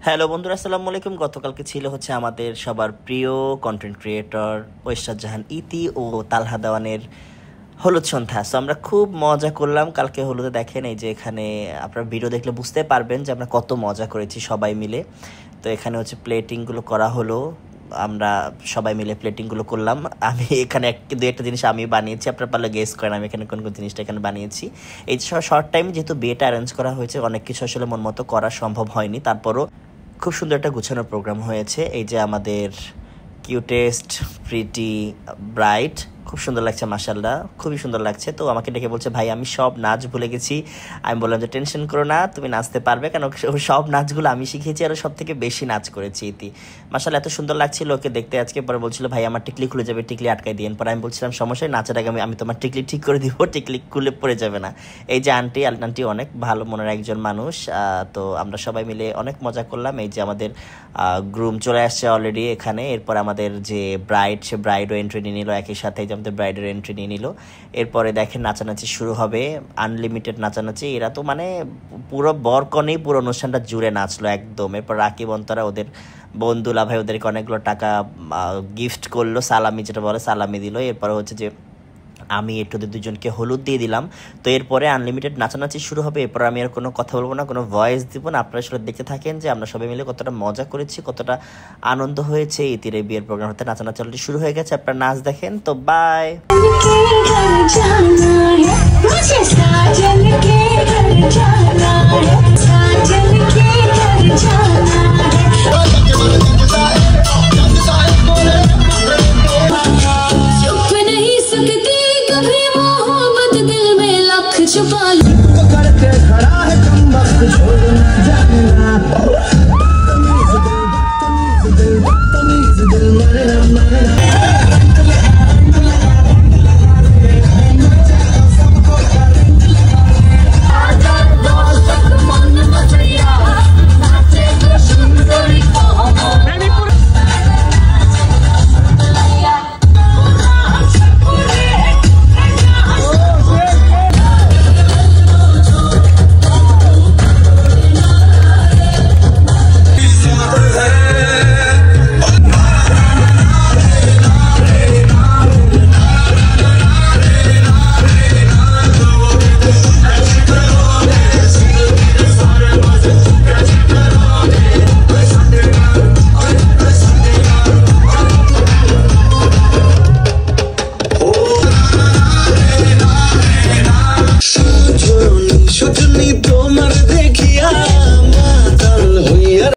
Hello বন্ধুরা, আসসালামু আলাইকুম। গতকালকে ছিল হচ্ছে আমাদের সবার প্রিয় কন্টেন্ট ক্রিয়েটর ঐশরাত জাহান ইতি ও তালহা দেওয়ানের হলুদ সন্ধ্যা। সো আমরা খুব মজা করলাম কালকে হলুদে। দেখেন এই যে এখানে আপনারা ভিডিও দেখলে বুঝতে পারবেন যে আমরা কত মজা করেছি সবাই মিলে। তো এখানে হচ্ছে প্লেটিংগুলো করা হলো, আমরা সবাই মিলে প্লেটিংগুলো করলাম। আমি এখানে দু একটা জিনিস আমি বানিয়েছি, আপনারা পারলে গেস করেন আমি এখানে কোন কোন জিনিসটা এখানে বানিয়েছি। এই শর্ট টাইম যেহেতু বিয়েটা অ্যারেঞ্জ করা হয়েছে, অনেক কিছু আসলে মন মতো করা সম্ভব হয়নি, তারপরও খুব সুন্দর একটা গুছানো প্রোগ্রাম হয়েছে। এই যে আমাদের কিউটেস্ট প্রিটি ব্রাইট, খুব সুন্দর লাগছে মাশাআল্লাহ, খুবই সুন্দর লাগছে। তো আমাকে ডেকে বলছে ভাই আমি সব নাচ ভুলে গেছি। আমি বললাম যে টেনশন করো না, তুমি নাচতে পারবে, কেন সব নাচগুলো আমি শিখেছি আর সব থেকে বেশি নাচ করেছি ইতি। মাশাআল্লাহ এত সুন্দর লাগছিল ওকে দেখতে। আজকে পরে বলছিল ভাই আমার টিকলি খুলে যাবে, টিকলি আটকাই দিন। পরে আমি বলছিলাম সমস্যা নেই, নাচের আগে আমি তোমার টিকলি ঠিক করে দিব, টিকলি খুলে পড়ে যাবে না। এই যে আন্টি অনেক ভালো মনের একজন মানুষ। তো আমরা সবাই মিলে অনেক মজা করলাম। এই যে আমাদের গ্রুম চলে আসছে অলরেডি এখানে। এরপর আমাদের যে ব্রাইড, সে ব্রাইডও এন্ট্রি নিয়ে নিল একই সাথে। এই যে আমাদের ব্রাইডের এন্ট্রি নিয়ে নিল। এরপরে দেখেন নাচানাচি শুরু হবে, আনলিমিটেড নাচানাচি। এরা তো মানে পুরো বরকনেই পুরো অনুষ্ঠানটা জুড়ে নাচলো একদম। এরপর রাকিব অন্তরা ওদের বন্ধুলা ভাই ওদেরকে অনেকগুলো টাকা গিফট করলো, সালামি যেটা বলে সালামি দিল। এরপরে হচ্ছে যে আমি একটু দুজনকে হলুদ দিয়ে দিলাম। তো এরপরে আনলিমিটেড নাচানাচি শুরু হবে। এরপর আমি আর কোনো কথা বলবো না, কোনো ভয়েস দিব না। আপনারা আসলে দেখতে থাকেন যে আমরা সবাই মিলে কতটা মজা করেছি, কতটা আনন্দ হয়েছে। ইতির এই বিয়ের প্রোগ্রাম হতে নাচানাচি অলরেডি শুরু হয়ে গেছে, আপনারা নাচ দেখেন। তো বাই।